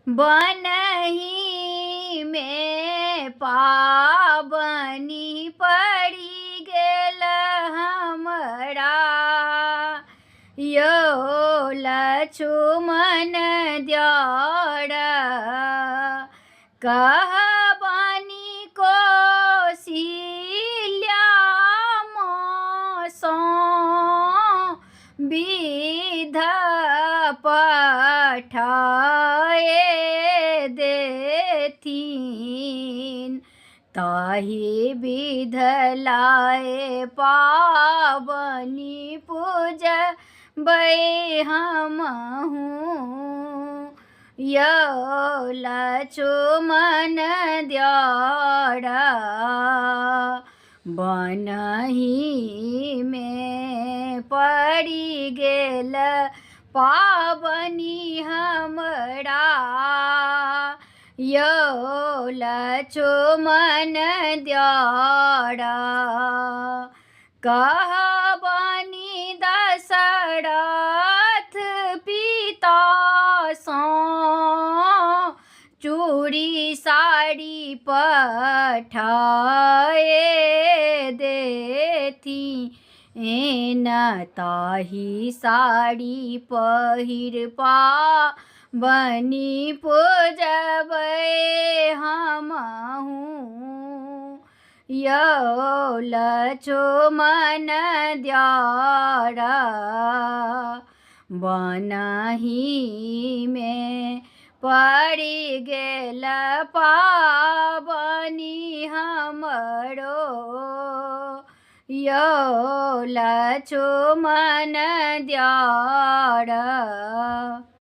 बनही में पाबनी पड़ी गेल हमरा। यो लक्ष्मण द्वार कहबनी कौशल्या मोसो विध पठाए देथिन। ताहि विध लाए पाबनी पूजबै हमहूँ। यो लक्ष्मण द्वार बनही में पड़ी गेल पाबनी हमरा। यो लक्ष्मण द्वार कहबनी दशरथ पिता सो चूड़ी साड़ी पठाए देती। एन ताहि साड़ी पहिर पाबनी पूजबै हमहूँ। यो लक्ष्मण द्वार बनही में पड़ी गेल पाबनी हमरो। यो लक्ष्मण द्वार।